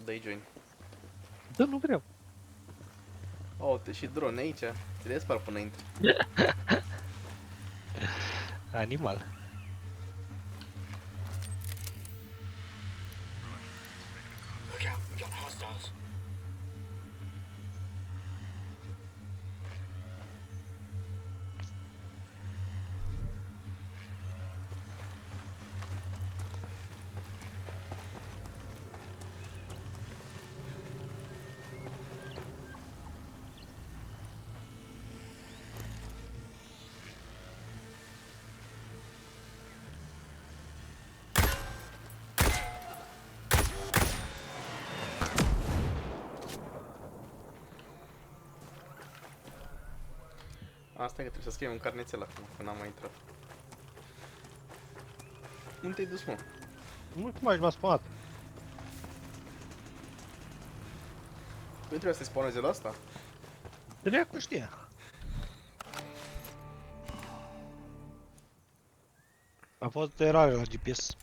Dă-i join. Da, nu vreau. Oh, te și drone aici. Te despar până intri. Animal. Look out, we got hostiles. Asta e că trebuie să scriem în carnețel acum, că n-am mai intrat. Unde te-ai dus, mă? Nu cum aș m-a spawnat. Tu trebuie să-i spawnezi la asta? Dracu știa. A fost eroare la GPS.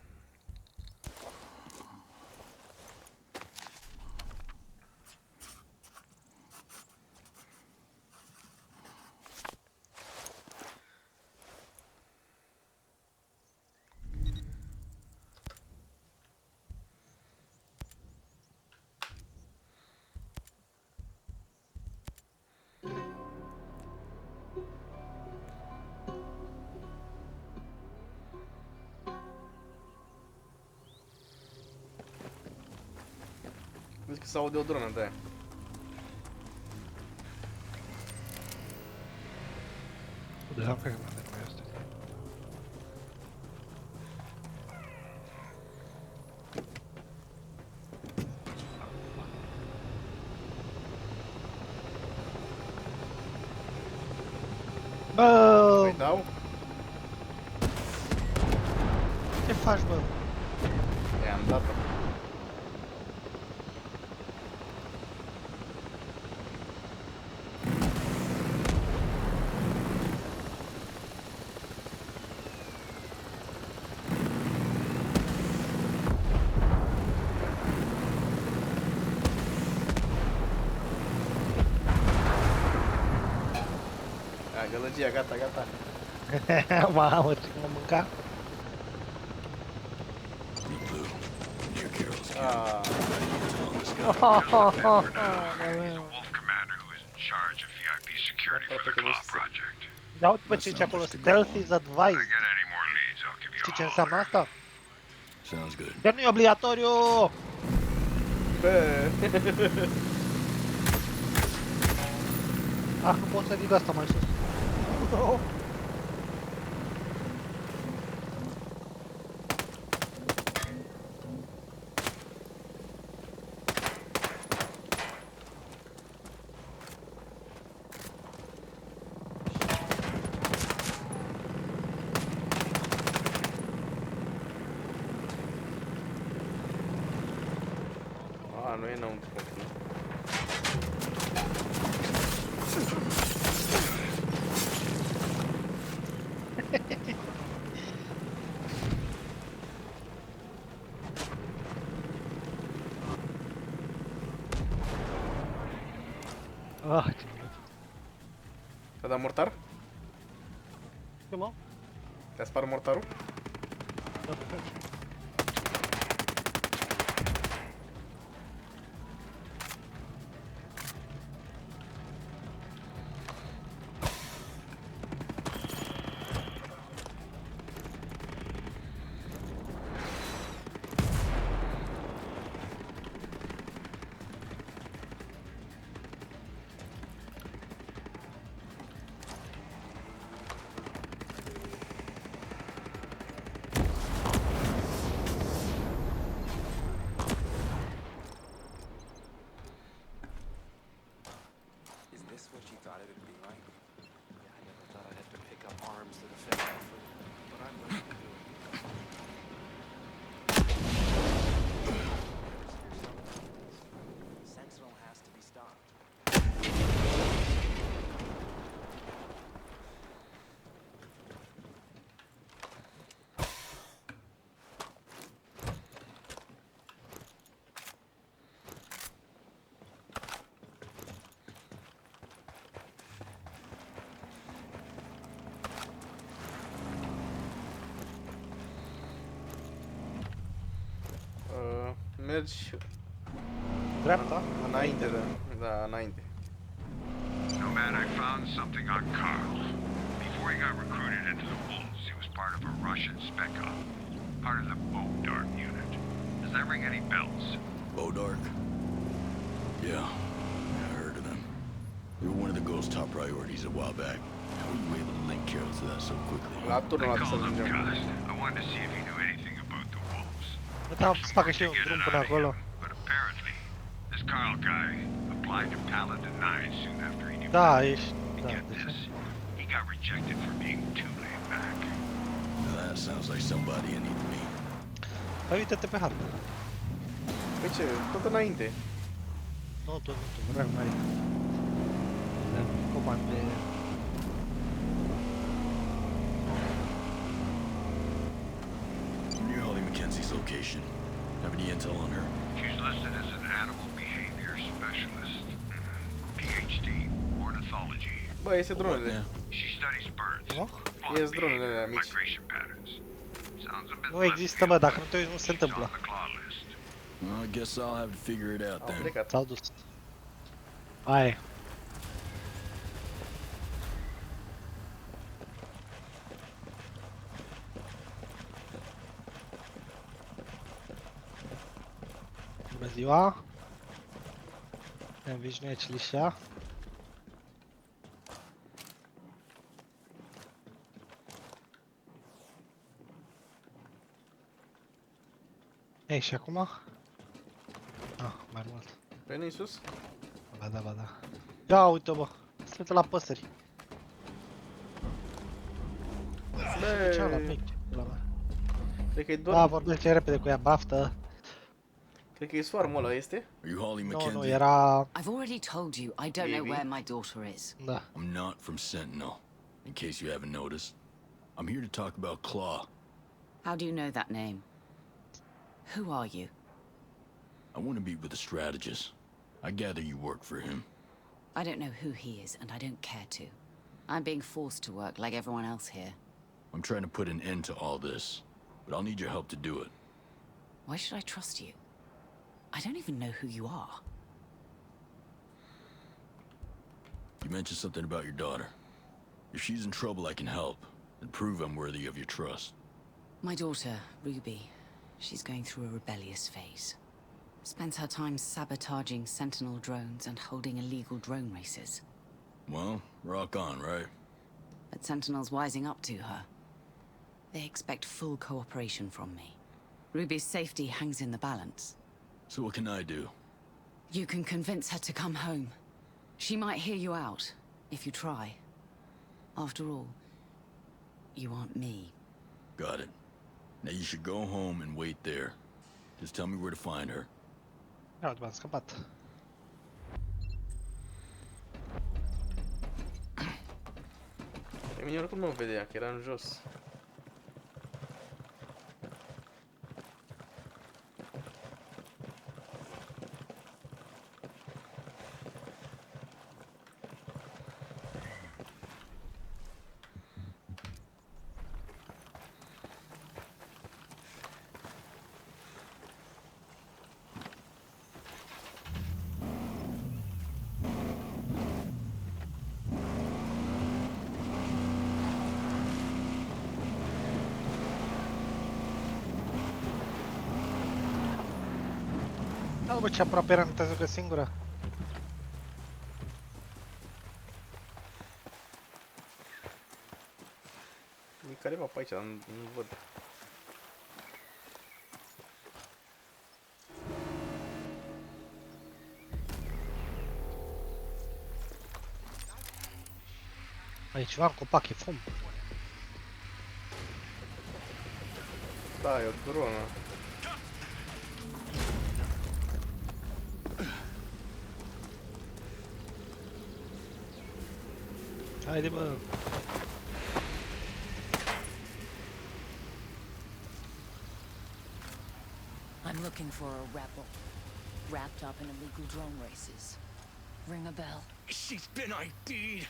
Vezi că s-aude o dronă de aia. Da, cred că mai asta. Bă! Păi dau? Ce faci, bă? I-am dat-o. Gălăgia, gata, gata. Mamă, ce m-am mâncat. Ah, Wolf commander who is in charge of VIP security for the cloud project. Ia uite pe ce acolo, Stealth is advised. If I get any more leads, I'll give you Știi a ce call. înseamnă asta? Sounds good. Dar nu e obligatoriu! bă. Ah, nu pot să ridic asta mai sus. Ah, nu e înăuntru. Ah, ce Te-a dat mortar? ce mă? Te-a spart mortarul? Mergi Dreapta? înainte, da, înainte. Nomad, I found something on Carl. Before he got recruited into the Wolves, he was part of a Russian spec op. Part of the Bodark unit. Does that ring any bells? Bodark? Yeah, I heard of them. They were one of the girl's top priorities a while back. How were you able to link Carol to that so quickly? Raptor I nu a să called up ajungem. Cust. I wanted to see if he knew anything about the Wolves. Puteam să facă și eu un Get drum it până out of acolo. him, but apparently, this Carl guy applied to Paladin 9 soon after he knew. Da, ești... And Da, get de ce? this, he got rejected for being too laid back. Now that sounds like somebody I need to meet. Păi uite-te pe hartă. Păi ce, tot înainte. Nu, vreau mai... Comande... Near Holly Mackenzie's location. Have any intel on her? She's listed as an animal behavior specialist. PhD, ornithology. Bă, iese dronele. Yeah. She studies birds. Nu? fauna Ies dronele behavior, alea mici. migration patterns. Sounds a bit Nu less există, bă, dacă nu te uiți, nu se She's întâmplă. on the claw list. Well, I guess I'll have to figure it out Au then. plecat. S-au dus. Aia. Bună ziua! Ne învișnuieci lișa. Ei, și acum? Ah, mai mult. Pe în sus? Ba da, ba da. Ia uite, bă. Se uită la păsări. Se ducea la mic. La mea. Cred că e Da, doar... vorbește repede cu ea, baftă. Cred că e swarmul ăla, este? Are you Holly Nu, nu, Mackenzie? era... I've already told you I don't know Maybe. where my daughter is. Da. I'm not from Sentinel, in case you haven't noticed. I'm here to talk about Claw. How do you know that name? Who are you? I want to meet with a strategist. I gather you work for him. I don't know who he is, and I don't care to. I'm being forced to work like everyone else here. I'm trying to put an end to all this, but I'll need your help to do it. Why should I trust you? I don't even know who you are. You mentioned something about your daughter. If she's in trouble, I can help, and prove I'm worthy of your trust. My daughter, Ruby, she's going through a rebellious phase. Spends her time sabotaging Sentinel drones and holding illegal drone races. Well, rock on, right? But Sentinel's wising up to her. They expect full cooperation from me. Ruby's safety hangs in the balance. So what can I do? You can convince her to come home. She might hear you out, if you try. After all, you aren't me. Got it. Now you should go home and wait there. Just tell me where to find her. Ia uite, m-am scăpat. Pe mine oricum nu vedea, că era în jos. Da, bă, ce aproape era, nu te jucă singură. E careva pe aici, nu văd. Aici ceva în copac, e fum. Da, e o dronă. Haide, bă. I'm looking for a rebel, wrapped up in illegal drone races. Ring a bell. She's been ID'd.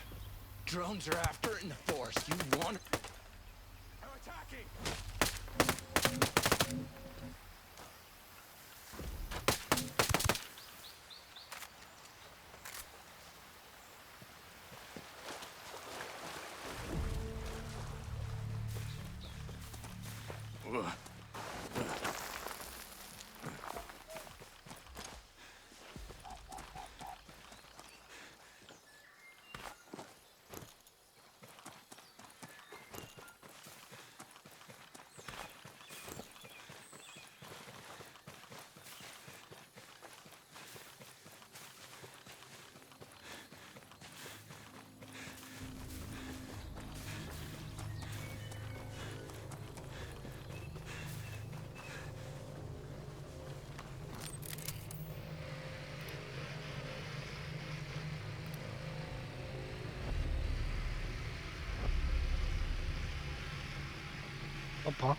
Drones are after it in the forest. You want her? I'm attacking! Opa.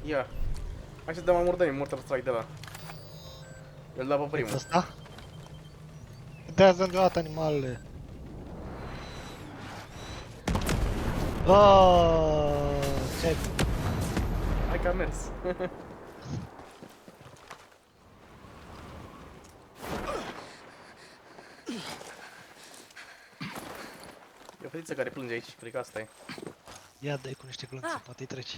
Ia. Hai să dăm amurdări, Mortar Strike de la. Îl dau pe primul. Ăsta? Dează deodată animalele. Ce? Hai că a mers. E o fetiță care plânge aici, cred că asta e. Ia dă-i cu niște glonțe, poate-i treci.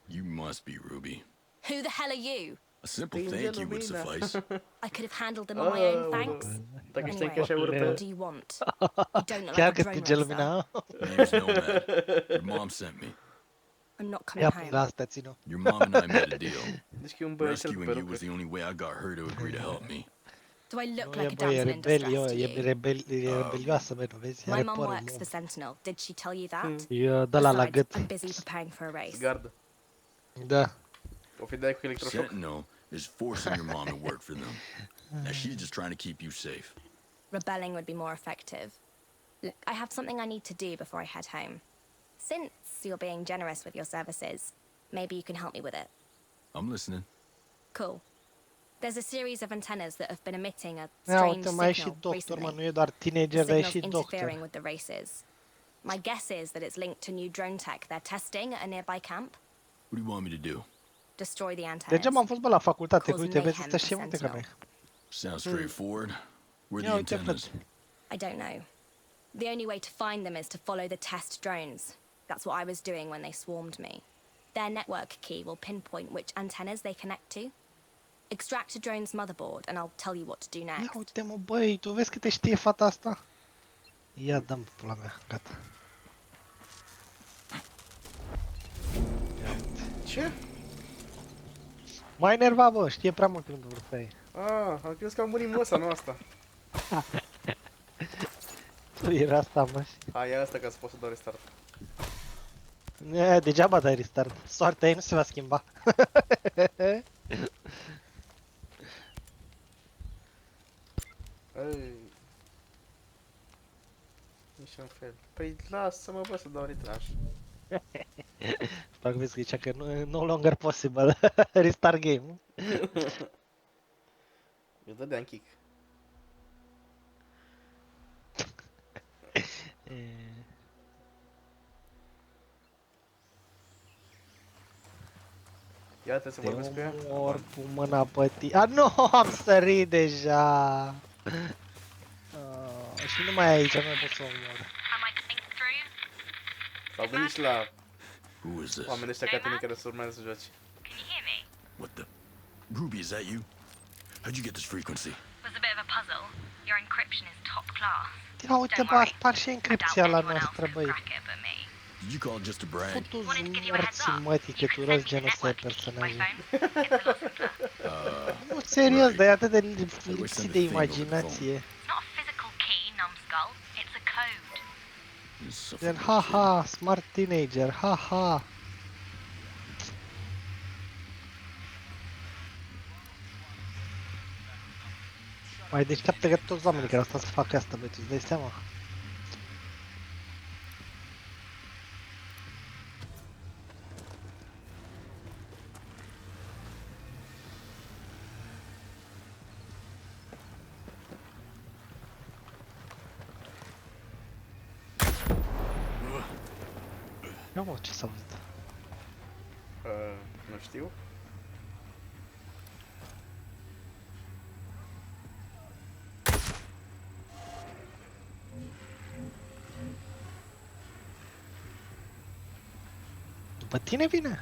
You must be Ruby. Who the hell are you? A simple Prin thank you would Lumina. suffice. I could have handled them on my own, thanks. Dacă știi Anyway, că așa what urâtă. do you want? You don't look Chiar like că a drone stinge racer. lumina? Name's Nomad. Your mom sent me. I'm not coming Ia home. la asta, ține-o. Your mom and I made a deal. Deci că e un băiețel Rescuing pe you was rucă. the only way I got her to agree to help me. Do I look Nu e, like a bă, e damsel in distress rebel, to e you? rebelioasă, bă, nu vezi? My Are mum păr works în for Sentinel. Did she tell you that? Eu dă la Besides, gât. I'm busy preparing for a race. Gardă. Da. O fi dai cu electroșoc. Sentinel is forcing your mom to work for them. Now she's just trying to keep you safe. Rebelling would be more effective. Look, I have something I need to do before I head home. Since you're being generous with your services, maybe you can help me with it. I'm listening. Cool. There's a series of antennas that have been emitting a Ia strange uite, mai e și signal doctor, mă, recently. nu e doar The teenager, dar e signal's și interfering doctor. with the races. My guess is that it's linked to new drone tech they're testing at a nearby camp. What do you want me to do? Destroy the antennas. Degeaba am fost, bă, la facultate, că Cause uite, vezi, mayhem ăsta for și multe ca noi. Sounds straightforward. Where Ia the uite, antennas? frate. I don't know. The only way to find them is to follow the test drones. That's what I was doing when they swarmed me. Their network key will pinpoint which antennas they connect to. Extract a drone's motherboard and I'll tell you what to do Ia next. uite, mă, băi, tu vezi câte știe fata asta? Ia dăm pula mea, gata. Ce? Mai enerva, bă, știe prea mult când vor ei. Ah, am crezut că am murit măsa, nu asta. Tu era asta, mă. Hai, ia asta ca să pot să dau restart. Degeaba dai restart. Soarta ei nu se va schimba. Ei. Nici un fel. Păi lasă-mă, bă, să dau retraș. Fac vezi că zicea că no longer possible. Restart game. Eu dădeam kick. Ia trebuie să vorbesc cu ea. Mor cu mâna pe tine. Ah, nu, am sărit deja. Și nu mai e aici, nu mai pot să o omor. Am I coming through? S-au gândit și la Who is this? oamenii ăștia ca tine care se urmează să joci. Can you hear me? What the? Ruby, is that you? How'd you get this frequency? Was a bit of a puzzle. Your encryption is top class. Ia uite, bă, apar și încripția la noastră, băi. Crack it but me. Did you call just to brag? Putu Wanted to give you a heads morți up. mătii, că You tu can răzi send me genul the ăsta de network key by personaje. phone. It's a lot simpler. Nu, serios, dar e atât de send lipsit the de thing over the imaginație. It's not a physical key, numbskull. It's a code. Gen, ha-ha, smart teenager, ha-ha. Mai deșteaptă că toți oamenii care au stat să facă asta, băi, tu îți dai seama? Ia mă, ce s-a auzit? Nu știu. După tine vine?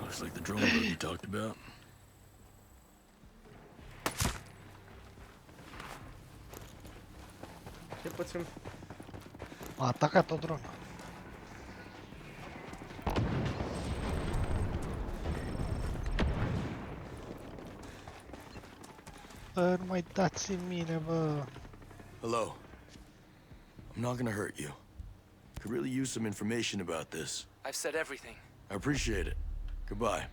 Oh about? Ce puțin. A atacat o dronă. Bă, nu mai dați în mine, bă. Hello. I'm not gonna hurt you. Could really use some information about this. I've said everything. I appreciate it. Goodbye.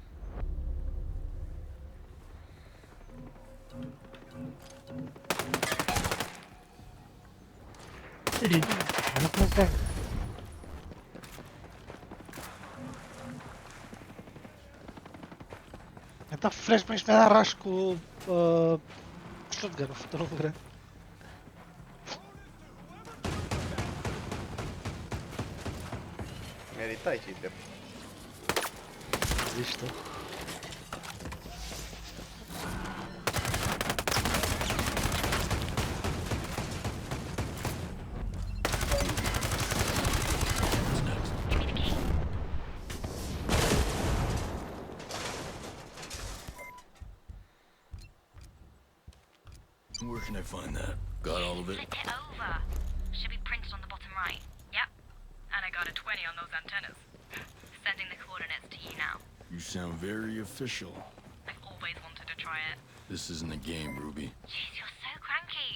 Mi-a dat flashbang și mi-a dat rush cu shotgun-ul, fătă-l grea. Meritai ce-i drept. Zici tu. Where can I find that? Got all of it? Flip it over. Should be printed on the bottom right. Yep. And I got a 20 on those antennas. Sending the coordinates to you now. You sound very official. I've always wanted to try it. This isn't a game, Ruby. Jeez, you're so cranky.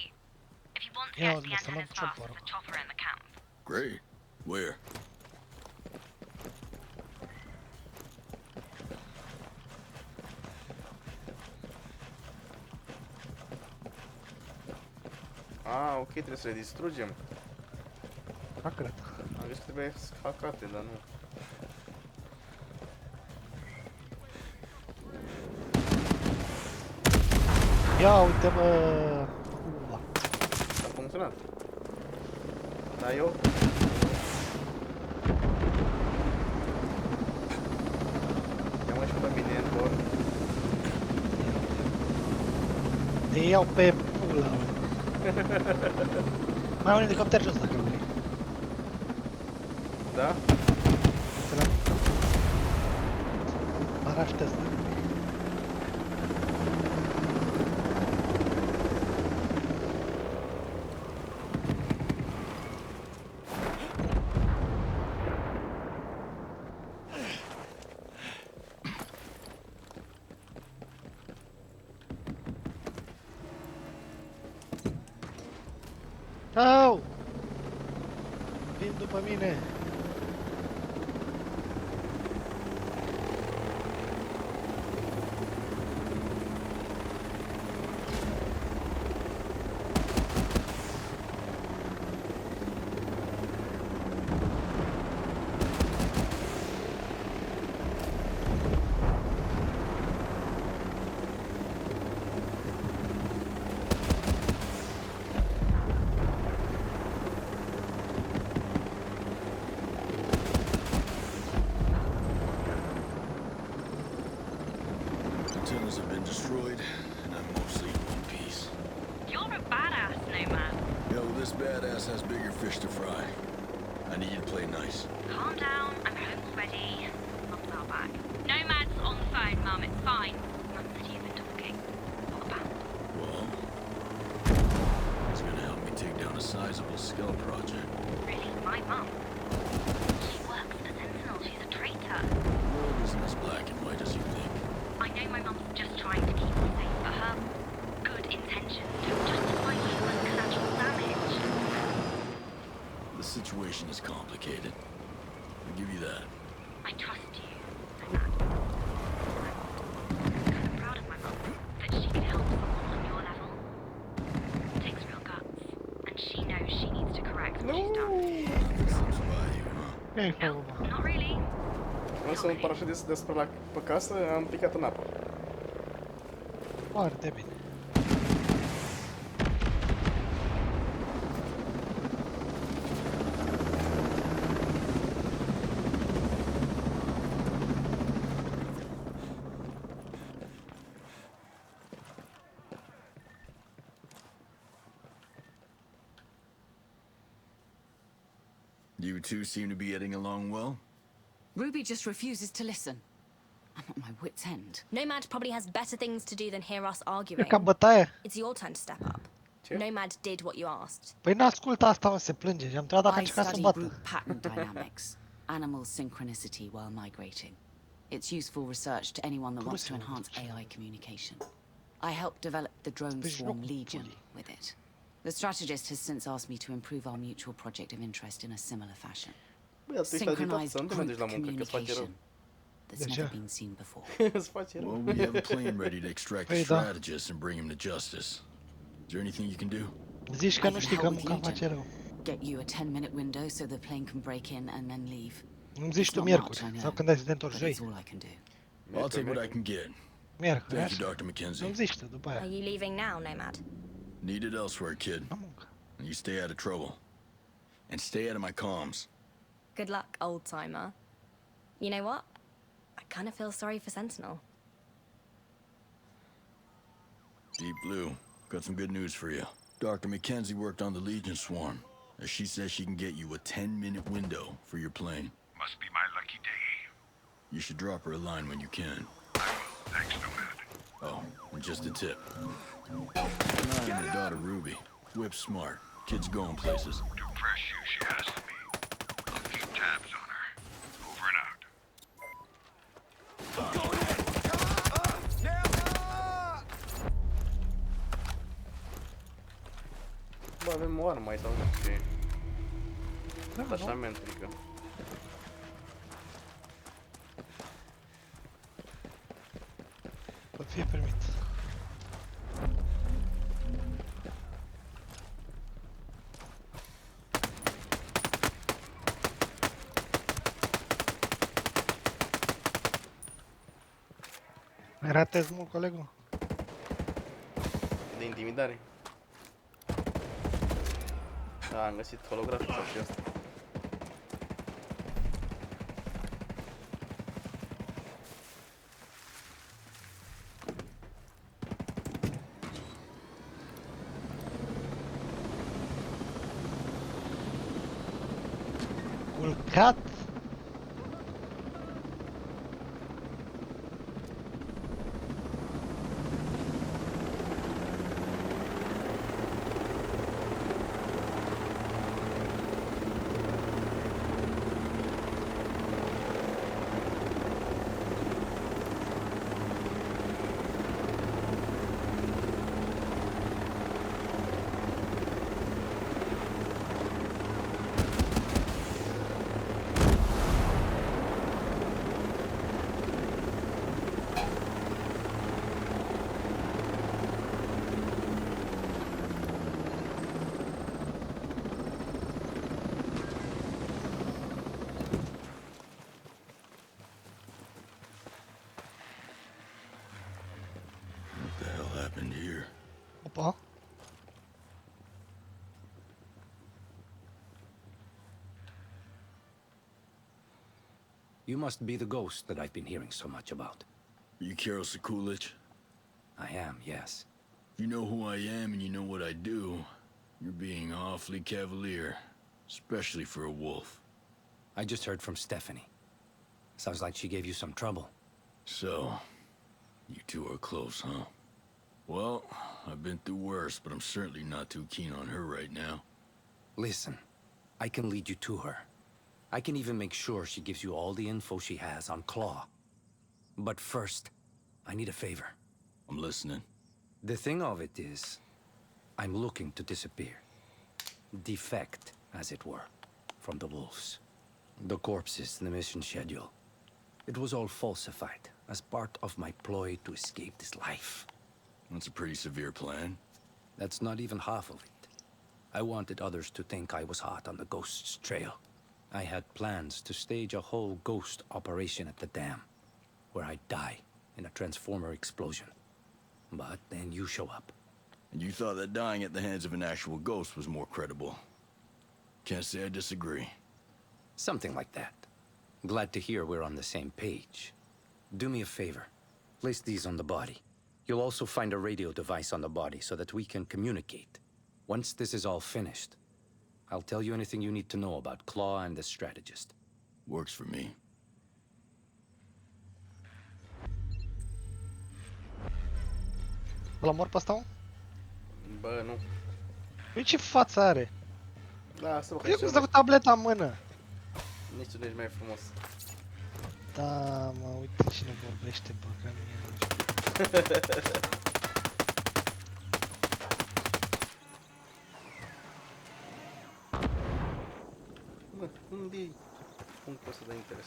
If you want to Yeah, get to the must have antennas not fast, chop there's a chopper in the camp. Great. Where? Ah, ok, trebuie să le distrugem. Da, cred. Am zis că trebuie hackate, dar nu. Ia uite, bă. Ua. A funcționat. Dar eu... Ia-mă și pe mine în bord. Te iau pe pula, bă. Mai au un elicopter jos dacă vrei. Da? Uite la mine. Paraș test. Au! Vin după mine! Antennas have been destroyed, and I'm mostly in one piece. You're a badass, Nomad. Yo, this badass has bigger fish to fry. I need you to play nice. Calm down. I'm home already. Mum's out back. Nomad's on the phone, Mum. It's fine. Mum said you've been talking. What about? Well, it's gonna help me take down a sizable skull project. Really? My mum? She works for Sentinel. She's a traitor. The world isn't as black and white as you think. I know my mum's just trying to keep me safe, but her good intentions don't justify human collateral damage. The situation is complicated. I'll give you that. I trust you, Nomad. I'm kind of proud of my mum, that she can help someone on your level. It takes real guts, and she knows she needs to correct what she's done. Nothing slips by you, huh? Ei, No, not really. Am să un parașutist despre la pe casă, am picat în apă. foarte bine. You two seem to be getting along well. Ruby just refuses to listen. I'm at my wit's end. Nomad probably has better things to do than hear us E arguing. ca bătaie. It's your turn to step up. Ce? Nomad did what you asked. Păi n-ascultă asta, mă, se plânge. I-am întrebat dacă a I încercat să study bată. group pattern dynamics, animal synchronicity while migrating. It's useful research to anyone that wants to enhance AI communication. I helped develop the drone swarm Legion with it. The strategist has since asked me to improve our mutual project of interest in a similar fashion. Băi, atunci te-a agitat să Synchronized nu te mergi group la muncă, că îți face rău. communication that's Deja. never been seen before. Îți face rău. Well, we have a plan ready to extract the Păi da. strategist and bring him to justice. Is there anything you can do? Zici că I nu can știi că help with munca face Legion. rău. Get you a 10-minute window so the plane can break in and then leave. Nu-mi zici It's tu not miercuri. much, I know, Sau când ai să te întorci but joi. it's all I can do. I'll take what I can get. Miercuri, Thank you, așa. Dr. McKenzie. Nu-mi zici tu după Are aia. you leaving now, Nomad? Needed elsewhere, kid. La muncă. You stay out of trouble. And stay out of my comms. Good luck, old timer. You know what? I kind of feel sorry for Sentinel. Deep Blue, got some good news for you. Dr. McKenzie worked on the Legion swarm. As she says she can get you a 10-minute window for your plane. Must be my lucky day. You should drop her a line when you can. I will. Thanks, Nomad. Oh, and just a tip. Keep an eye on your daughter Ruby. Whip's smart. Kid's going places. To impress you, she has to be. I'll keep tabs on her. Over and out. Bă, avem o armă aici sau nu știu ce e. Atașament, adică. Să fie permit. Mai ratez mult, colegul? De intimidare. Da, am găsit holografii sau și asta. Culcat? What the hell happened here? Opa. You must be the ghost that I've been hearing so much about. Are you Carol Sekulich? I am, yes. You know who I am and you know what I do. You're being awfully cavalier. Especially for a wolf. I just heard from Stephanie. Sounds like she gave you some trouble. So, you two are close, huh? Well, I've been through worse, but I'm certainly not too keen on her right now. Listen, I can lead you to her. I can even make sure she gives you all the info she has on Claw. But first, I need a favor. I'm listening. The thing of it is, I'm looking to disappear. Defect, as it were, from the wolves. The corpses in the mission schedule. It was all falsified as part of my ploy to escape this life. That's a pretty severe plan. That's not even half of it. I wanted others to think I was hot on the Ghost's trail. I had plans to stage a whole ghost operation at the dam, where I'd die in a transformer explosion. But then you show up. And you thought that dying at the hands of an actual ghost was more credible. Can't say I disagree. Something like that. Glad to hear we're on the same page. Do me a favor. Place these on the body. You'll also find a radio device on the body so that we can communicate. Once this is all finished, I'll tell you anything you need to know about Claw and the strategist. Works for me. Îl mor pe ăsta, mă? Bă, nu. Păi ce față are? Da, să vă că Eu cum stă cu tableta în mână? nici tu, nici mai frumos. Da, mă, uite cine vorbește, bă, că mie. Mă, unde-i punctul ăsta de interes?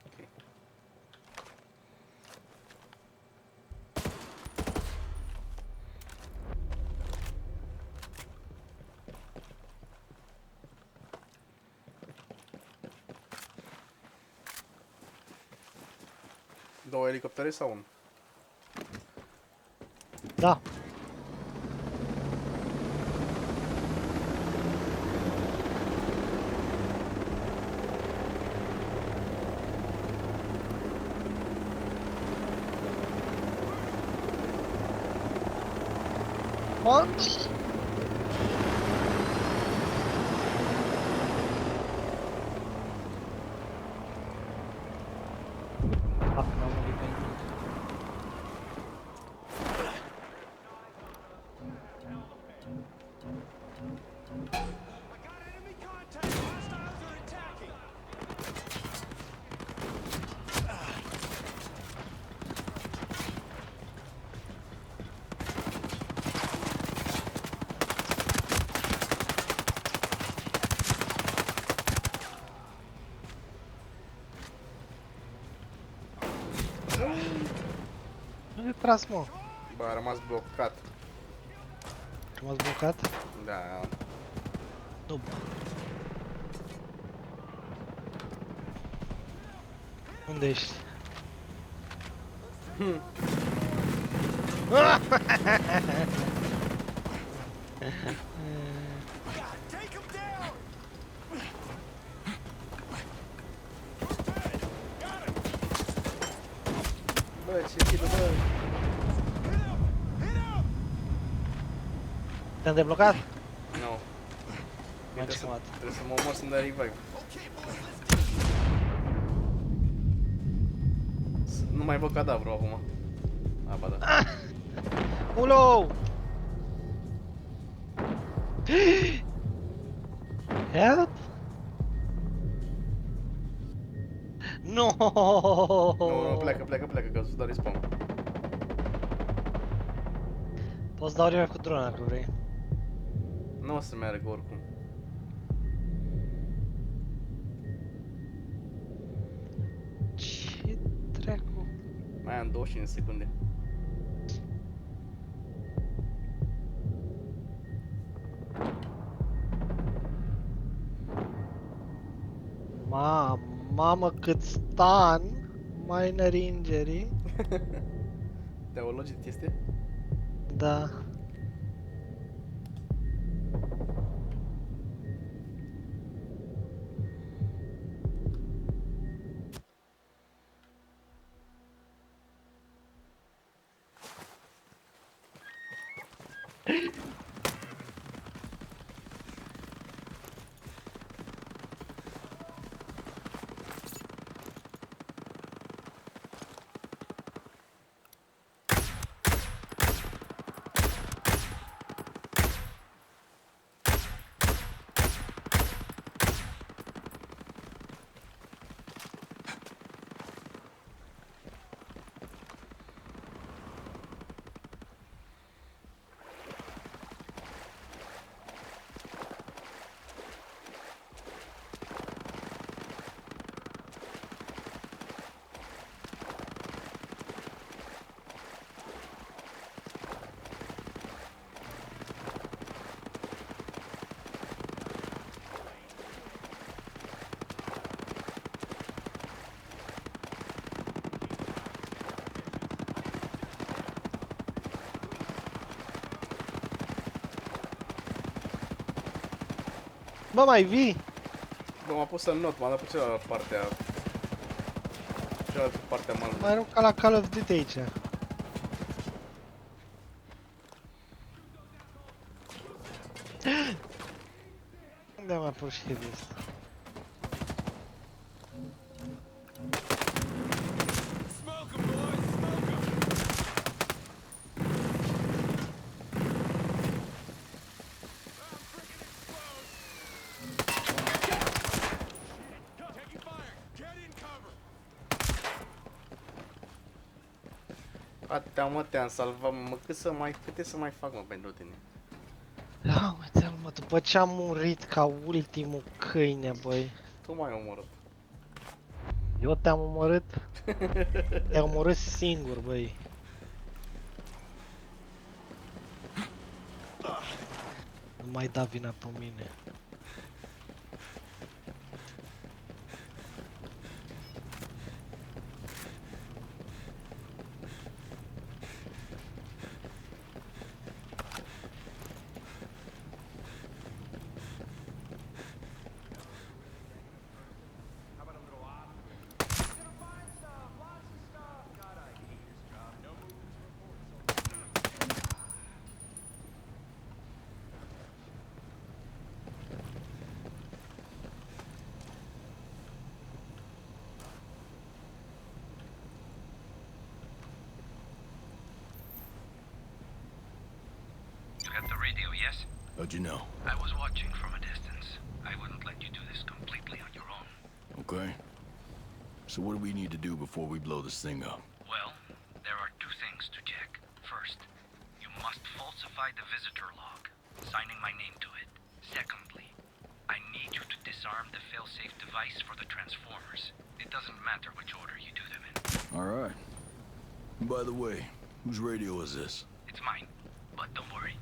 Ok. Două elicoptere sau unul? Da. Mă? Fuck, n-am murit pe nimic. Nu te tras, mă. Bă, a rămas blocat. Rămas blocat? Da. Nu, bă. Unde ești? Bă, ce chidă, bă? Te-am deblocat? Nu. M-am ciumat. Trebuie să mă omor să-mi dea revive. Nu mai văd cadavru acum. A, ba da. Ulo! Help! No! Nu, pleacă, că o să dau respawn. Poți dau revive cu drona dacă vrei. Nu o să meargă oricum. Ce dracu? Mai am 25 secunde. Mamă cât stan! Minor injury. Te-au logit este? Da. Bă, mai vii? Bă, m-a pus în not, m-a dat pe cealaltă parte a... cealaltă parte a malului. Mai rău ca la Call of Duty aici. Unde mi-a apărut și heavy ăsta? Smoke 'em, boys! Smoke 'em! I'm freaking exposed! Taking fire! Get in cover! Atea mă, te-am salvat, mă, câte să mai fac, mă, pentru tine? Da, uite-l, mă, după ce am murit ca ultimul câine, băi. Tu m-ai omorât. Eu te-am omorât? Te-am omorât singur, băi. Nu mai da vina pe mine. You have the radio, yes? How'd you know? I was watching from a distance. I wouldn't let you do this completely on your own. Okay. So what do we need to do before we blow this thing up? Well, there are two things to check. First, you must falsify the visitor log, signing my name to it. Secondly, I need you to disarm the failsafe device for the transformers. It doesn't matter which order you do them in. All right. By the way, whose radio is this? It's mine, but don't worry.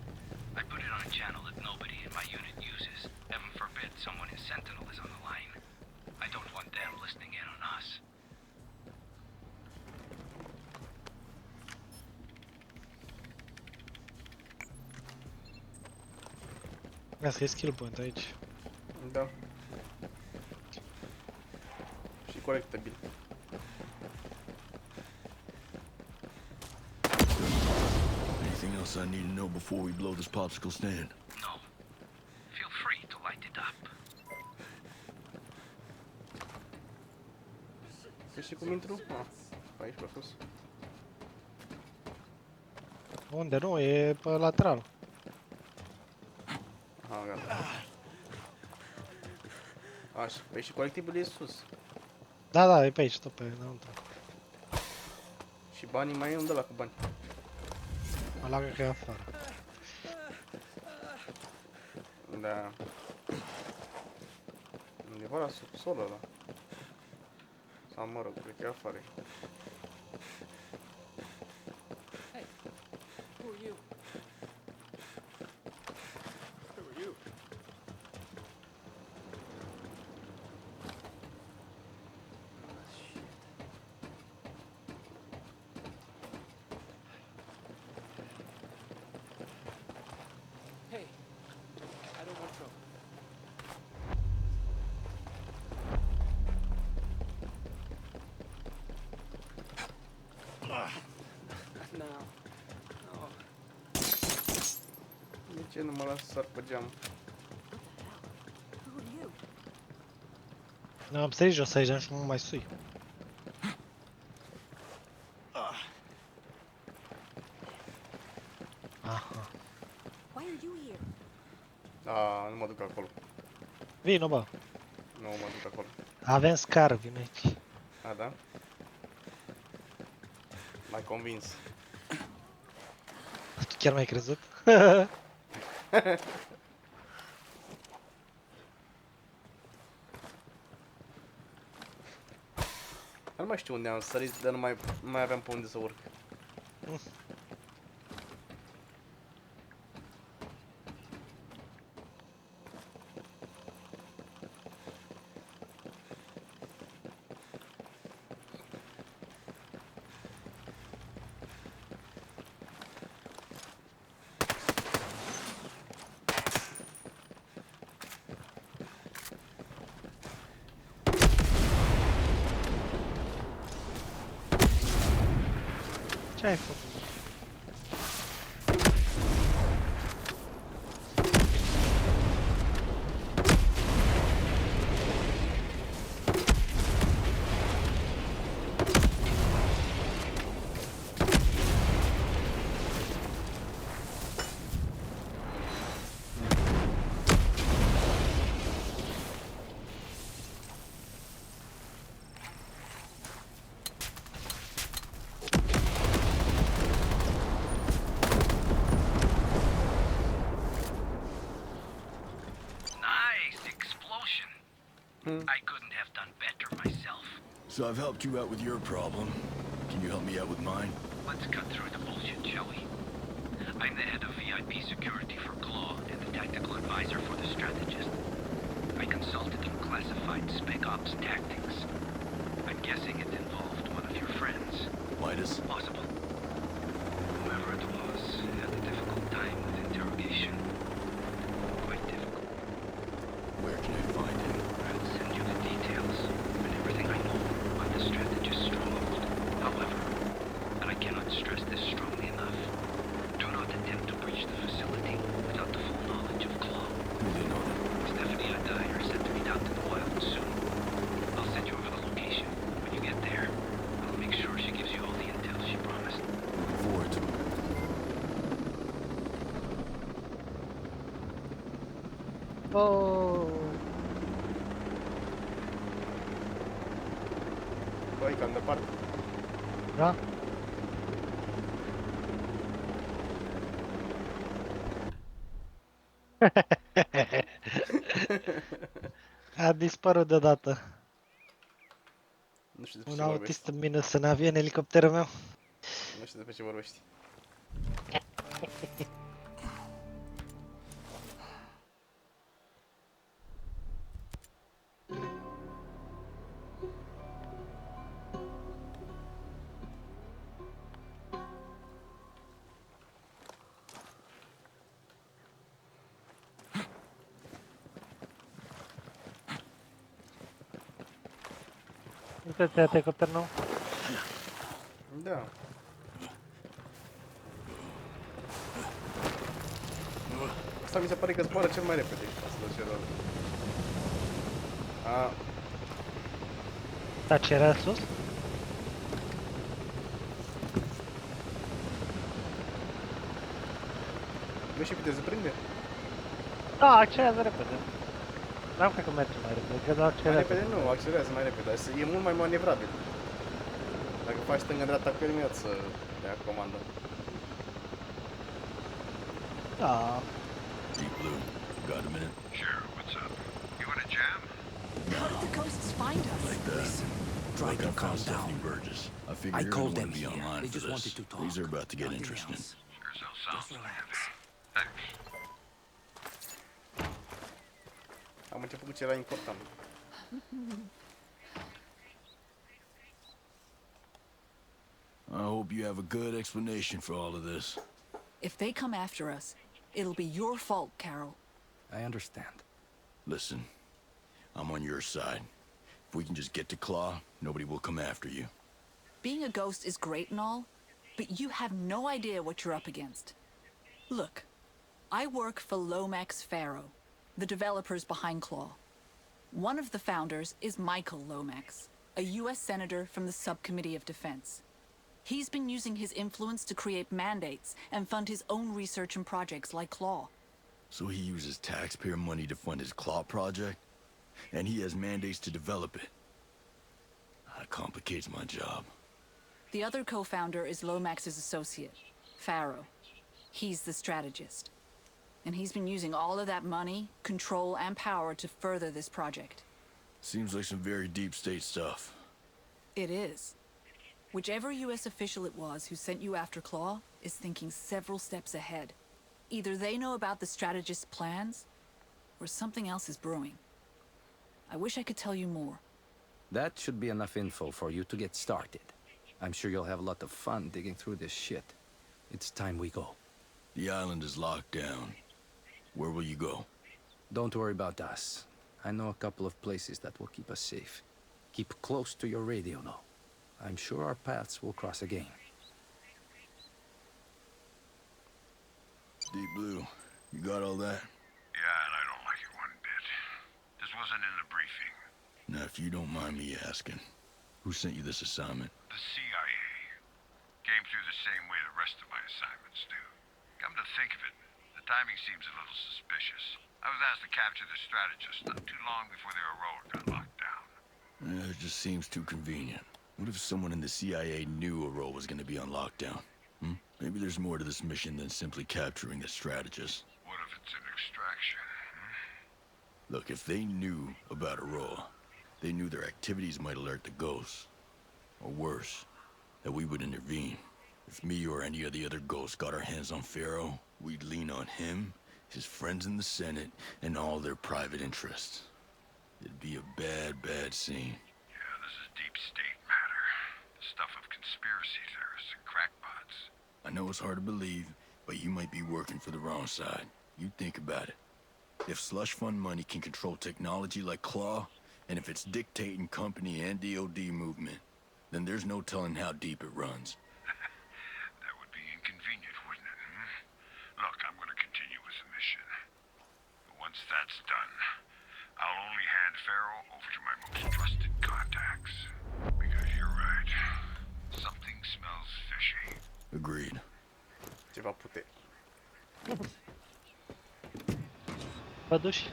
I put it on a channel that nobody in my unit uses. Heaven forbid someone in Sentinel is on the line. I don't want them listening in on us. Asta e skill point aici. Da. Și colectabil. Anything else I need to know before we blow this popsicle stand? No. Feel free to light it up. Și cum intru? Ah, aici pe sus. Unde? Nu, e pe lateral. Aha, gata. Așa, păi și colectibilul e sus. Da, da, e pe aici, tot pe înăuntru. Și banii mai e unde la cu bani? Ăla cred că e afară. Da. Undeva la subsolul ăla. Sau mă rog, cred că e afară. Who are you? Who are you? Hey, I don't want trouble. No. No. De ce nu mă las să sar pe geam? Who are you? Nu, am sărit jos aici, și nu mă mai sui. Aha. Why are you here? A, nu mă duc acolo. Vino, bă. Nu mă duc acolo. Avem scar, vin aici. A, da? M-ai convins. Tu chiar m-ai crezut? Nu mai știu unde am sărit, dar nu mai aveam pe unde să urc. Ce ai făcut? I couldn't have done better myself. So I've helped you out with your problem. Can you help me out with mine? Let's cut through the bullshit, shall we? I'm the head of VIP security for Claw and the tactical advisor for the strategist. I consulted on classified spec ops tactics. I'm guessing it involved one of your friends. Midas? Possible. Whoever it was had a difficult time with interrogation. Quite difficult. Where can I find him? I'll send you the details and everything I know about the strategist's stronghold. However, and I cannot stress this strongly enough, do not attempt to breach the facility without the full knowledge of Claw. Who do they know that? Stephanie and I are set to meet out in the wild soon. I'll send you over the location. When you get there, I'll make sure she gives you all the intel she promised. Looking forward to it. Oh. Băi, cam departe. Da? A dispărut deodată. Nu știu despre Un ce vorbești. autist în minus în avion, elicopterul meu. Nu știu despre ce vorbești. Uite-te, elicopter nou. Da. Asta mi se pare că zboară cel mai repede, asta de celor. A, Da, ce era sus? nu știu câte se prinde? Da, accelerează repede. N-am cred că merge mai repede, că doar Mai accelerează. repede nu, accelerează mai repede, e mult mai manevrabil. Dacă faci stânga-dreapta cu el, imediat să dea comandă. Da. Deep Blue, got a minute? Sure, what's up? You want a jam? How did the ghosts find us? Like that. Try Look, to I calm found Stephanie down. Burgess. I figured I you're called gonna them want to be here. online They for just this. wanted to talk. These are about to get Nothing interesting. else. Sure as hell sounds Just like relax. it. Thanks. Am început cu ce era important. I hope you have a good explanation for all of this. If they come after us, it'll be your fault, Carol. I understand. Listen, I'm on your side. If we can just get to Claw, nobody will come after you. Being a ghost is great and all, but you have no idea what you're up against. Look, I work for Lomax Faro, the developers behind Claw. One of the founders is Michael Lomax, a U.S. senator from the Subcommittee of Defense. He's been using his influence to create mandates and fund his own research and projects like Claw. So he uses taxpayer money to fund his Claw project? And he has mandates to develop it. That complicates my job. The other co-founder is Lomax's associate, Faro. He's the strategist. And he's been using all of that money, control, and power to further this project. Seems like some very deep state stuff. It is. Whichever U.S. official it was who sent you after Claw is thinking several steps ahead. Either they know about the strategist's plans, or something else is brewing. I wish I could tell you more. That should be enough info for you to get started. I'm sure you'll have a lot of fun digging through this shit. It's time we go. The island is locked down. Where will you go? Don't worry about us. I know a couple of places that will keep us safe. Keep close to your radio, though. I'm sure our paths will cross again. Deep Blue, you got all that? Yeah, and I don't like it one bit. This wasn't in the briefing. Now, if you don't mind me asking, who sent you this assignment? The CIA. Came through the same way the rest of my assignments do. Come to think of it, the timing seems a little suspicious. I was asked to capture the strategist not too long before their road got locked down. It just seems too convenient. What if someone in the CIA knew Aurora was going to be on lockdown? Maybe there's more to this mission than simply capturing the strategist. What if it's an extraction? Look, if they knew about Aurora, They knew their activities might alert the ghosts. Or worse, that we would intervene. If me or any of the other ghosts got our hands on Pharaoh, we'd lean on him, his friends in the Senate, and all their private interests. It'd be a bad, bad scene. Yeah, this is deep state matter. The stuff of conspiracy theorists and crackpots. I know it's hard to believe, but you might be working for the wrong side. You think about it. If slush fund money can control technology like Claw, and if it's dictating company and DOD movement, then there's no telling how deep it runs. That would be inconvenient, wouldn't it? Look, I'm going to continue with the mission. But once that's done, I'll only hand Pharaoh over to my most trusted contacts. Because you're right. Something smells fishy. Agreed. Ceva pute. Păduși?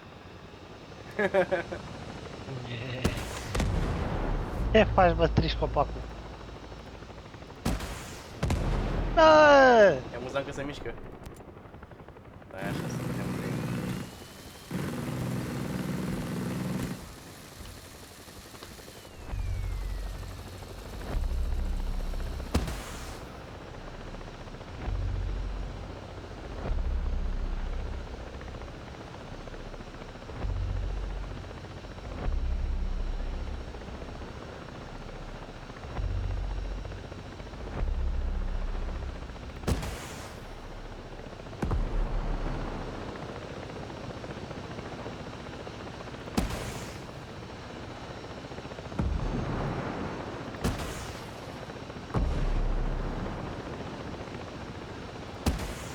Ce faci, bă, strici copacul? E amuzant că se mișcă. Da, așa să vedem.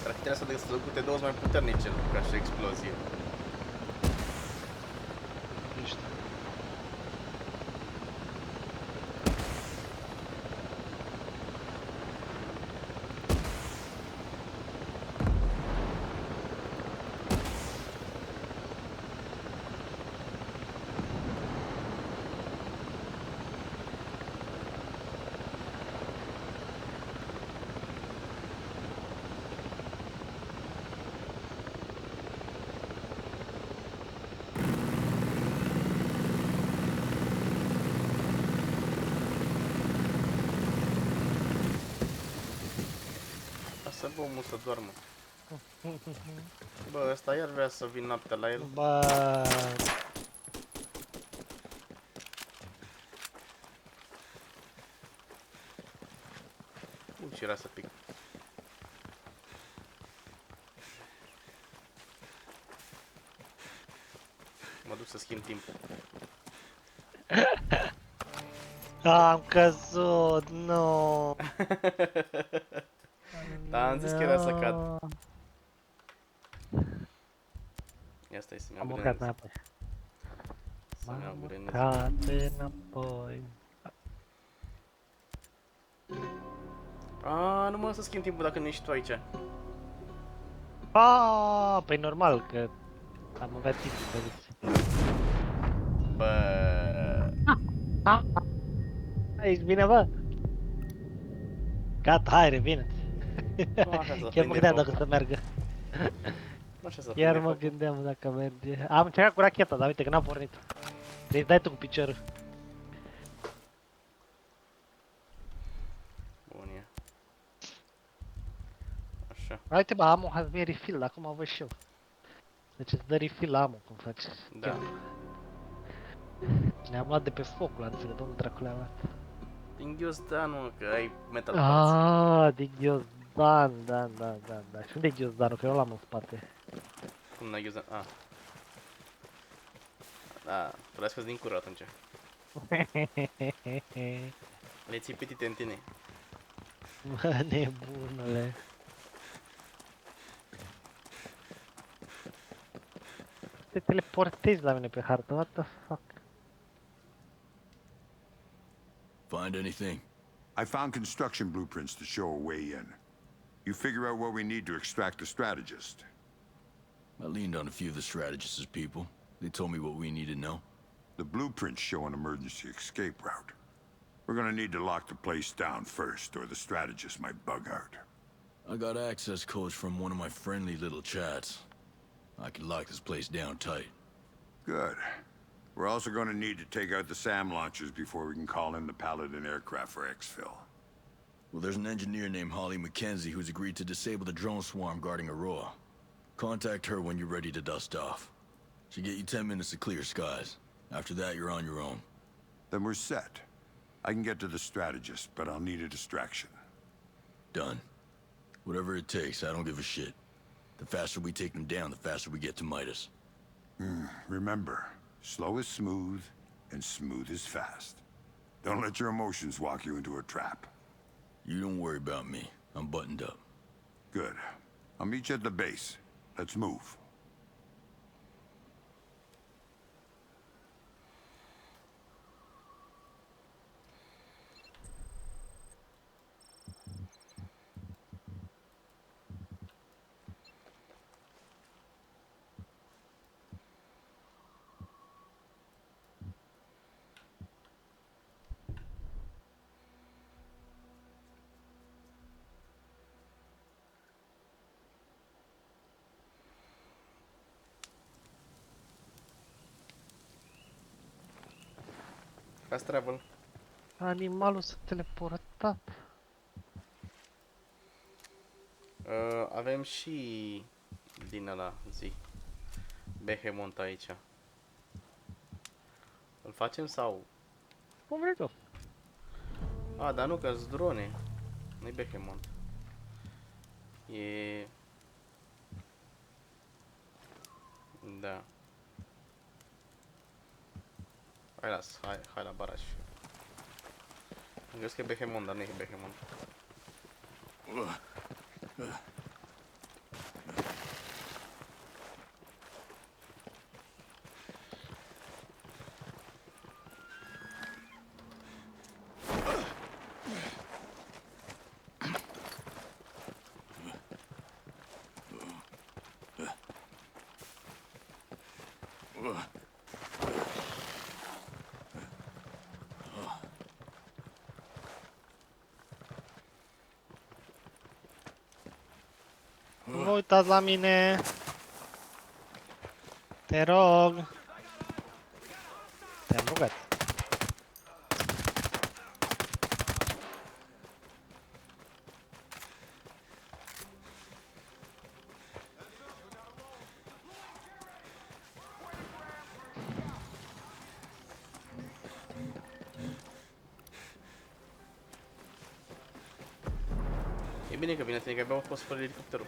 Rachitele astea de slăgute două mai puternice ca și explozie. Nu știu. Lasă bă omul să doarmă. Bă, ăsta iar vrea să vin noaptea la el. Bă, Ce era să pic. Mă duc să schimb timpul. am căzut, nu. Da, am zis că era să cad. Ia stai să-mi Am iau urcat grenezi. înapoi. Să-mi iau M-am grenezi. urcat înapoi. A, nu mă să schimb timpul dacă nu ești tu aici. Aaaa, păi normal că am avea timp pe zi. Bă. Ești bine, bă? Gata, hai, revine. Nu așa să Chiar mă gândeam dacă să meargă. Nu așa să Chiar mă gândeam dacă merge. Am încercat cu racheta, dar uite că n-a pornit. Deci dai tu cu piciorul. Bun e. Așa. Uite bă, ammo has been refill, acum văd și eu. Deci îți dă refill la ammo, cum faci. Da. Ne-am luat de pe focul, adică domnul dracule a luat. Din Ghiozdanul, că ai metal parts. Aaaa, din Ghiozdan, da. Și unde e Ghiozdanul? Că eu l-am în spate. Cum n-ai Ghiozdan? A. Da, vreau să din cură atunci. Le ții petite în tine. Bă, nebunule. Te teleportezi la mine pe hartă, what the fuck? Find anything? I found construction blueprints to show a way in. You figure out what we need to extract the strategist. I leaned on a few of the strategist's people. They told me what we need to know. The blueprints show an emergency escape route. We're gonna need to lock the place down first, or the strategist might bug out. I got access codes from one of my friendly little chats. I can lock this place down tight. Good. We're also going to need to take out the SAM launchers before we can call in the Paladin aircraft for exfil. Well, there's an engineer named Holly McKenzie who's agreed to disable the drone swarm guarding Aurora. Contact her when you're ready to dust off. She'll get you 10 minutes to clear skies. After that, you're on your own. Then we're set. I can get to the strategist, but I'll need a distraction. Done. Whatever it takes, I don't give a shit. The faster we take them down, the faster we get to Midas. Remember, slow is smooth, and smooth is fast. Don't let your emotions walk you into a trap. You don't worry about me. I'm buttoned up. Good. I'll meet you at the base. Let's move. Fast travel. Animalul s-a teleportat. Avem și din ăla zi. Behemoth aici. Îl facem sau? Cum vrei tu? A, dar nu, că-s drone. Nu-i Behemoth. E... Da. Hai las, hai la baraj. Îmi gândesc că e Behemoth, dar nu e Behemoth. Nu vă uitați la mine. Te rog. Te-am rugat. E bine că vine să ne că abia fost fără elicopterul.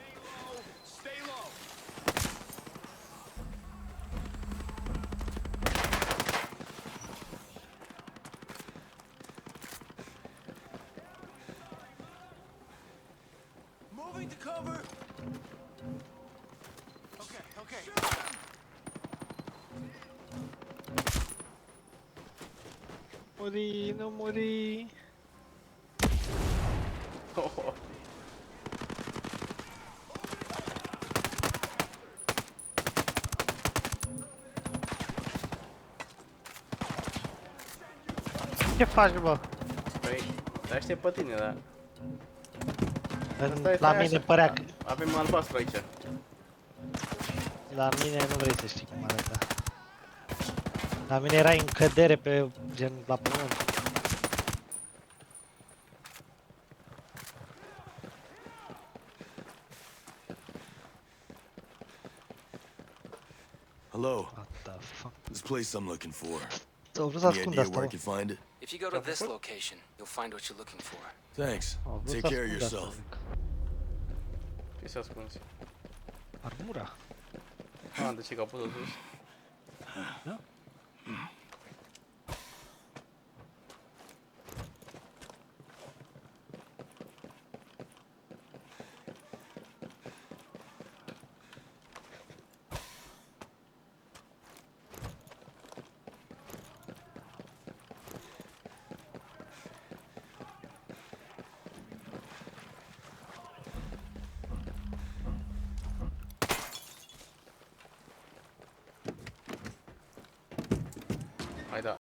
Moving to cover. Okay, okay. Muri, nu muri. Oh. Ce faci, bă? Păi, te aștept pe tine, dar... La mine părea că... Avem albastru aici. La mine nu vrei să știi cum arăta. La mine erai în cădere pe gen la pământ. Hello. What the fuck? This place I'm looking for. S-au vrut să Any ascund idea asta, where I mă. can find it? If you go to this location, you'll find what you're looking for. Thanks. Au vrut Take să care of ascund asta, yourself. zic. Ce s-a ascuns? Armura. A, de ce că au pus-o sus? Da? Hai da.